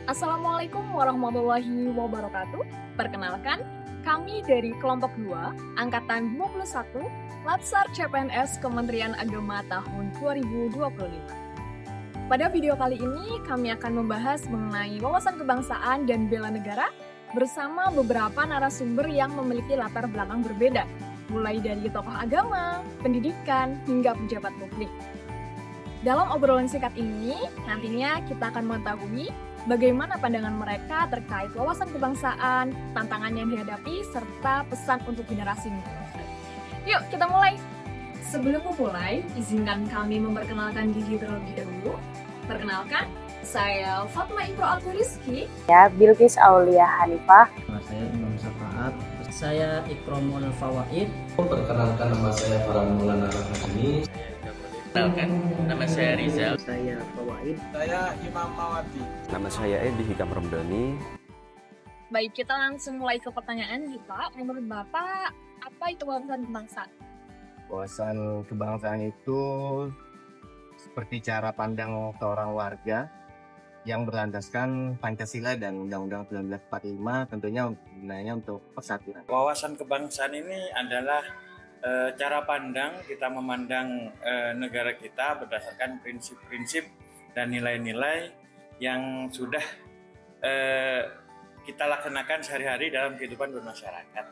Assalamualaikum warahmatullahi wabarakatuh. Perkenalkan, kami dari kelompok 2, Angkatan 21, Latsar CPNS Kementerian Agama tahun 2025. Pada video kali ini, kami akan membahas mengenai wawasan kebangsaan dan bela negara bersama beberapa narasumber yang memiliki latar belakang berbeda, mulai dari tokoh agama, pendidikan, hingga pejabat publik. Dalam obrolan singkat ini, nantinya kita akan mengetahui bagaimana pandangan mereka terkait wawasan kebangsaan, tantangan yang dihadapi, serta pesan untuk generasi muda. Yuk, kita mulai! Sebelum memulai, izinkan kami memperkenalkan diri terlebih dahulu. Perkenalkan, saya Fatma Ibro Al-Rizki. Ya, Bilqis Aulia Hanifah. Saya Imam Syafaat. Saya Ikromul Fawaid. Perkenalkan, nama saya Farhan Maulana Rahmani. Perkenalkan, nama saya Rizal. Saya Fawaid. Saya Imam Mawati. Nama saya Edi Hikam Ramdhani. Baik, kita langsung mulai ke pertanyaan kita. Menurut Bapak, apa itu wawasan kebangsaan? Wawasan kebangsaan itu seperti cara pandang seorang warga yang berlandaskan Pancasila dan Undang-Undang 1945, tentunya gunanya untuk persatuan. Wawasan kebangsaan ini adalah cara pandang kita memandang negara kita berdasarkan prinsip-prinsip dan nilai-nilai yang sudah kita laksanakan sehari-hari dalam kehidupan bermasyarakat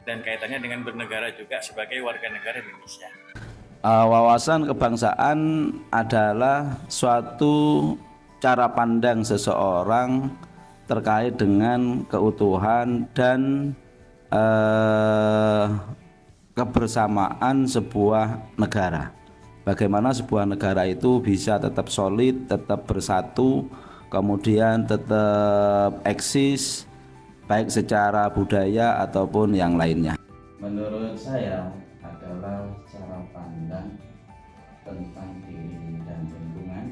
dan kaitannya dengan bernegara juga sebagai warga negara Indonesia. Wawasan kebangsaan adalah suatu cara pandang seseorang terkait dengan keutuhan dan kebersamaan sebuah negara. Bagaimana sebuah negara itu bisa tetap solid, tetap bersatu, kemudian tetap eksis baik secara budaya ataupun yang lainnya. Menurut saya adalah cara pandang tentang diri dan lingkungan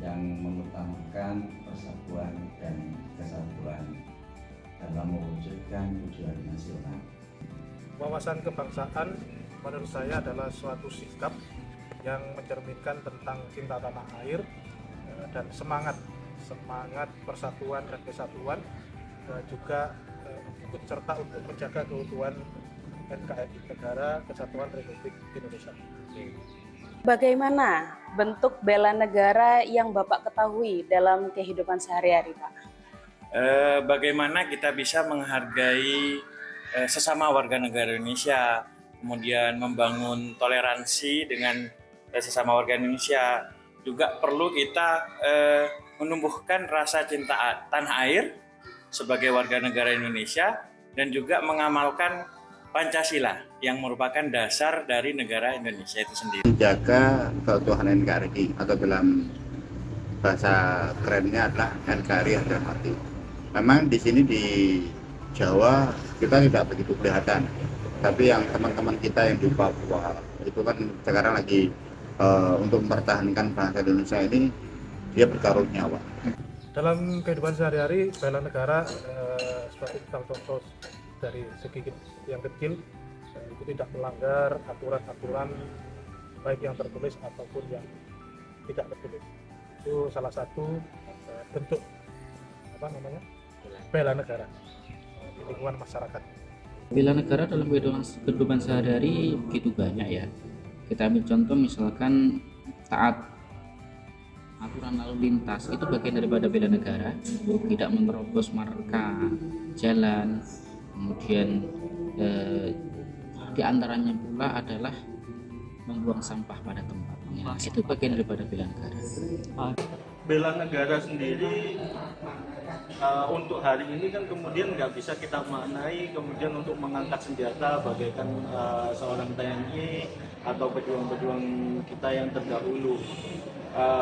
yang mengutamakan persatuan dan kesatuan dalam mewujudkan tujuan nasional. Wawasan kebangsaan menurut saya adalah suatu sikap yang mencerminkan tentang cinta tanah air dan semangat persatuan dan kesatuan, juga ikut serta untuk menjaga keutuhan NKRI, Negara Kesatuan Republik Indonesia. Bagaimana bentuk bela negara yang Bapak ketahui dalam kehidupan sehari-hari, Pak? Bagaimana kita bisa menghargai sesama warga negara Indonesia, kemudian membangun toleransi dengan sesama warga Indonesia. Juga perlu kita menumbuhkan rasa cinta tanah air sebagai warga negara Indonesia dan juga mengamalkan Pancasila yang merupakan dasar dari negara Indonesia itu sendiri. Menjaga keutuhan NKRI atau dalam bahasa kerennya adalah NKRI harga mati. Memang di sini di Jawa kita tidak begitu kelihatan, tapi yang teman-teman kita yang di Papua itu kan sekarang lagi untuk mempertahankan bangsa Indonesia ini dia bertaruh nyawa. Dalam kehidupan sehari-hari, bela negara suatu contoh dari segi yang kecil itu tidak melanggar aturan-aturan baik yang tertulis ataupun yang tidak tertulis. Itu salah satu bentuk bela negara di lingkungan masyarakat. Bela negara dalam kehidupan sehari-hari begitu banyak ya. Kita ambil contoh misalkan taat aturan lalu lintas, itu bagian daripada bela negara. Tidak menerobos marka jalan. Kemudian di antaranya pula adalah membuang sampah pada tempatnya. Itu bagian daripada bela negara. Bela negara sendiri untuk hari ini kan kemudian nggak bisa kita maknai kemudian untuk mengangkat senjata bagaikan seorang TNI atau pejuang-pejuang kita yang terdahulu.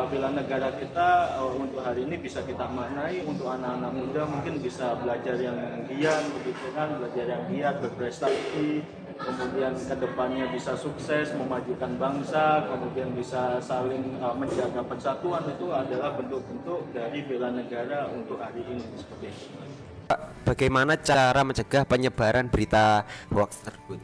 Bela negara kita untuk hari ini bisa kita maknai untuk anak-anak muda mungkin bisa belajar yang giat, begitu kan, belajar yang giat, berprestasi, kemudian kedepannya bisa sukses memajukan bangsa, kemudian bisa saling menjaga persatuan. Itu adalah bentuk-bentuk dari bela negara untuk hari ini seperti itu. Bagaimana cara mencegah penyebaran berita hoax tersebut?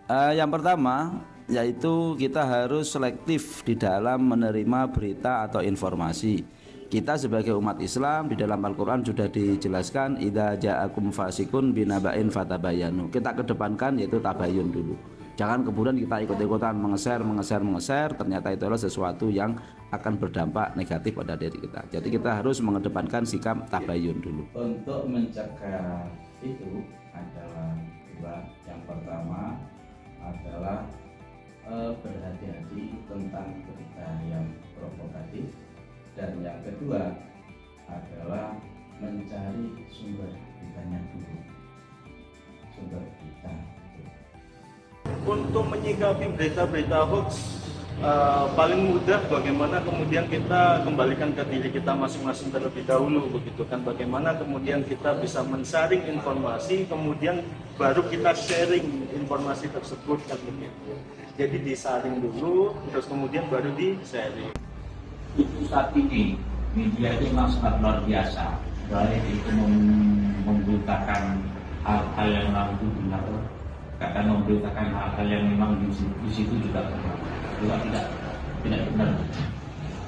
Yang pertama yaitu kita harus selektif di dalam menerima berita atau informasi. Kita sebagai umat Islam di dalam Al-Quran sudah dijelaskan idza ja'akum fasikun binaba'in fatabayanu. Kita kedepankan yaitu tabayun dulu. Jangan kemudian kita ikut-ikutan mengeser, ternyata itu adalah sesuatu yang akan berdampak negatif pada diri kita. Jadi kita harus mengedepankan sikap tabayun dulu. Untuk mencegah itu adalah dua. Yang pertama adalah berhati-hati tentang berita yang provokatif, dan yang kedua adalah mencari sumber beritanya dulu. Sumber berita. Untuk menyikapi berita-berita hoax, paling mudah bagaimana kemudian kita kembalikan ke diri kita masing-masing terlebih dahulu, begitu kan? Bagaimana kemudian kita bisa mensaring informasi, kemudian baru kita sharing informasi tersebut kan begitu. Jadi disaring dulu, terus kemudian baru di-sharing. Itu saat ini media itu memang sangat luar biasa, baik itu memberitakan hal-hal yang lalu atau kadang memberitakan hal-hal yang memang di situ juga tidak benar.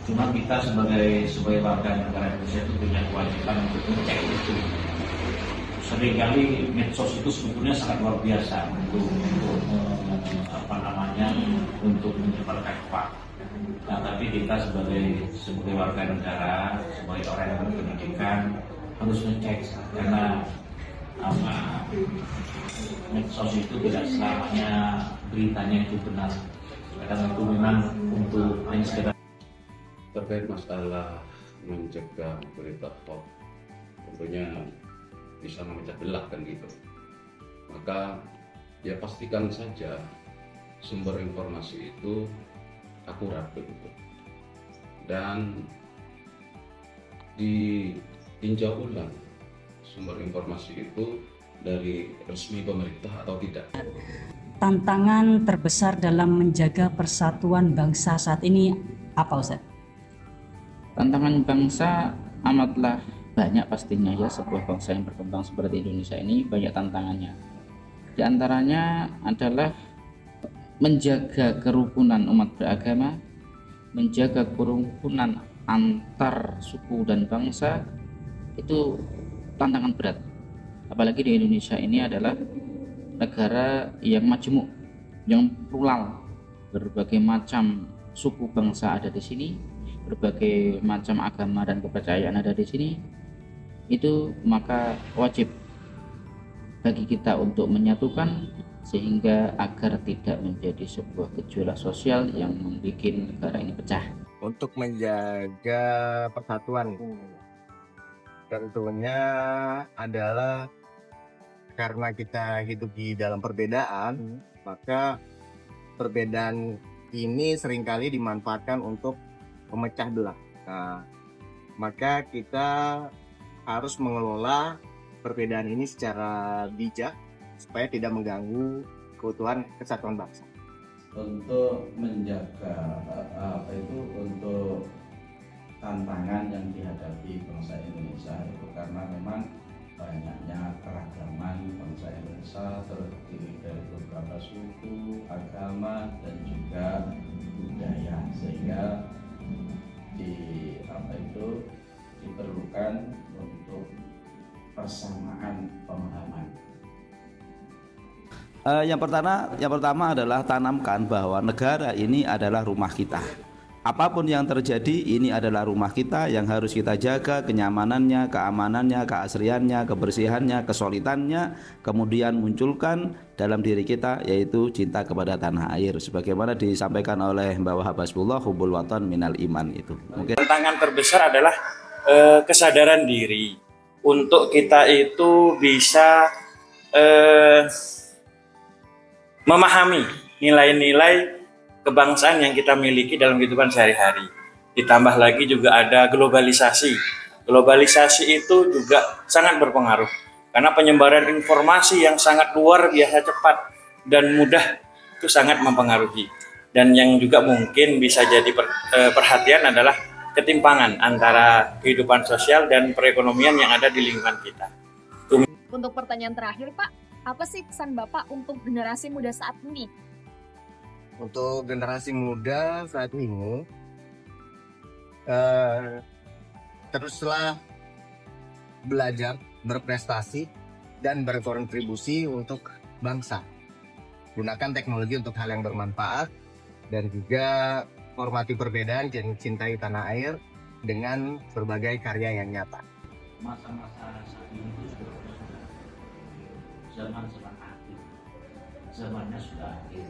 Cuma kita sebagai warga negara Indonesia itu punya kewajiban untuk mengecek itu. Seringkali medsos itu sebetulnya sangat luar biasa untuk untuk menyebarkan fakta. Nah, tapi kita sebagai warga negara, sebagai orang yang berpendidikan harus ngecek, karena medsos itu tidak selamanya beritanya itu benar. Kadang itu memang untuk hanya sekedar. Terkait masalah mencegah berita hoax, tentunya bisa memecah belah kan gitu. Maka ya pastikan saja sumber informasi itu akurat begitu, dan ditinjau ulang sumber informasi itu dari resmi pemerintah atau tidak. Tantangan terbesar dalam menjaga persatuan bangsa saat ini apa, Ustaz? Tantangan bangsa amatlah banyak pastinya ya. Sebuah bangsa yang berkembang seperti Indonesia ini banyak tantangannya. Di antaranya adalah menjaga kerukunan umat beragama, menjaga kerukunan antar suku dan bangsa, itu tantangan berat. Apalagi di Indonesia ini adalah negara yang majemuk, yang plural, berbagai macam suku bangsa ada di sini, berbagai macam agama dan kepercayaan ada di sini. Itu maka wajib bagi kita untuk menyatukan, sehingga agar tidak menjadi sebuah gejolak sosial yang membuat negara ini pecah. Untuk menjaga persatuan tentunya adalah karena kita hidup di dalam perbedaan, maka perbedaan ini seringkali dimanfaatkan untuk memecah belah. Nah, maka kita harus mengelola perbedaan ini secara bijak supaya tidak mengganggu keutuhan kesatuan bangsa. Untuk menjaga untuk tantangan yang dihadapi bangsa Indonesia itu karena memang banyaknya keragaman bangsa Indonesia, terdiri dari beberapa suku, agama, dan juga budaya, sehingga diperlukan untuk persamaan pemahaman. Yang pertama adalah tanamkan bahwa negara ini adalah rumah kita. Apapun yang terjadi, ini adalah rumah kita yang harus kita jaga kenyamanannya, keamanannya, keasriannya, kebersihannya, kesolidannya, kemudian munculkan dalam diri kita yaitu cinta kepada tanah air, sebagaimana disampaikan oleh Mbak Wahab Hasbullah, hubul watan minal iman itu. Mungkin tantangan terbesar adalah kesadaran diri untuk kita itu bisa memahami nilai-nilai kebangsaan yang kita miliki dalam kehidupan sehari-hari. Ditambah lagi juga ada globalisasi. Globalisasi itu juga sangat berpengaruh karena penyebaran informasi yang sangat luar biasa cepat dan mudah itu sangat mempengaruhi. Dan yang juga mungkin bisa jadi perhatian adalah ketimpangan antara kehidupan sosial dan perekonomian yang ada di lingkungan kita. Untuk pertanyaan terakhir, Pak, apa sih pesan Bapak untuk generasi muda saat ini? Untuk generasi muda saat ini, teruslah belajar, berprestasi, dan berkontribusi untuk bangsa. Gunakan teknologi untuk hal yang bermanfaat, dan juga hormati perbedaan dan cintai tanah air dengan berbagai karya yang nyata. Masa-masa saat ini itu sudah zaman akhir, zamannya sudah akhir.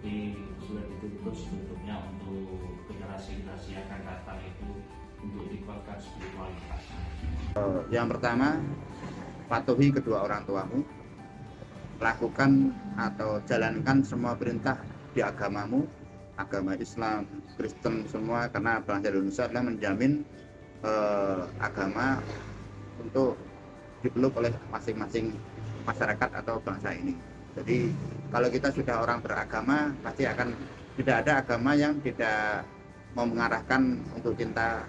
Jadi sudah dituntut sebetulnya untuk generasi-generasi yang akan datang itu untuk dikuatkan spiritualitasnya. Yang pertama, patuhi kedua orang tuamu, lakukan atau jalankan semua perintah di agamamu, agama Islam, Kristen, semua, karena bangsa Indonesia adalah menjamin agama untuk dipeluk oleh masing-masing masyarakat atau bangsa ini. Jadi kalau kita sudah orang beragama, pasti akan tidak ada agama yang tidak mau mengarahkan untuk cinta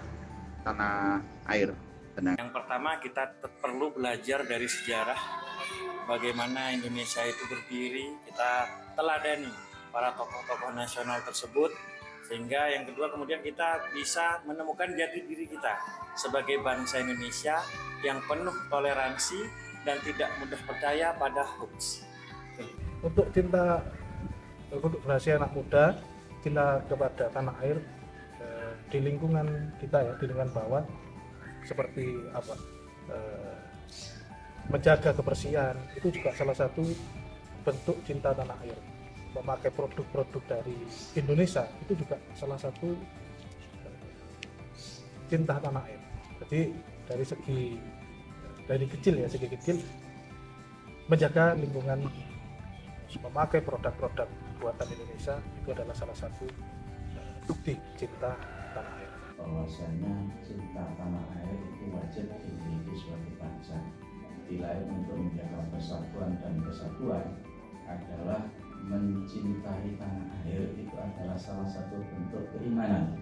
tanah air. Yang pertama, kita perlu belajar dari sejarah bagaimana Indonesia itu berdiri. Kita teladani para tokoh-tokoh nasional tersebut, sehingga yang kedua kemudian kita bisa menemukan jati diri kita sebagai bangsa Indonesia yang penuh toleransi dan tidak mudah percaya pada hoax. Untuk cinta, untuk generasi anak muda, cinta kepada tanah air di lingkungan kita ya, di lingkungan bawah, seperti apa, menjaga kebersihan, itu juga salah satu bentuk cinta tanah air. Memakai produk-produk dari Indonesia itu juga salah satu cinta tanah air. Jadi dari kecil menjaga lingkungan, memakai produk-produk buatan Indonesia itu adalah salah satu bukti cinta tanah air. Bahwasanya cinta tanah air itu wajib dimiliki suatu bangsa. Dilain untuk menjaga persatuan dan kesatuan adalah mencintai tanah air, itu adalah salah satu bentuk keimanan.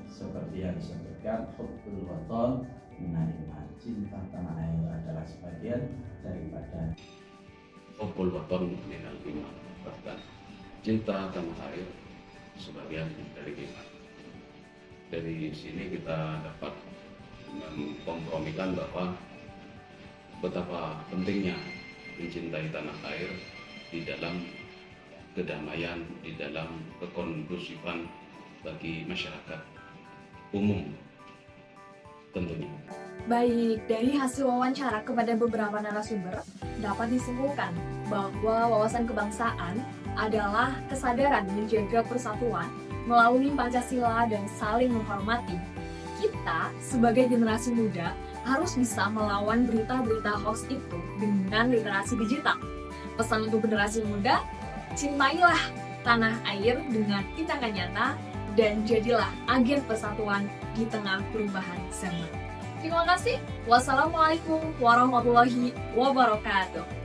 Seperti yang disebutkan, hubbul waton minal iman, cinta tanah air adalah sebagian daripada Hubbul waton minal iman, bahkan cinta tanah air sebagian dari iman. Dari sini kita dapat mengkompromikan bahwa betapa pentingnya mencintai tanah air di dalam kedamaian, di dalam kekondusifan bagi masyarakat umum tentunya. Baik, dari hasil wawancara kepada beberapa narasumber dapat disimpulkan bahwa wawasan kebangsaan adalah kesadaran menjaga persatuan melalui Pancasila dan saling menghormati. Kita sebagai generasi muda harus bisa melawan berita-berita hoax itu dengan literasi digital. Pesan untuk generasi muda, cintailah tanah air dengan tindakan nyata dan jadilah agen persatuan di tengah perubahan zaman. Terima kasih. Wassalamualaikum warahmatullahi wabarakatuh.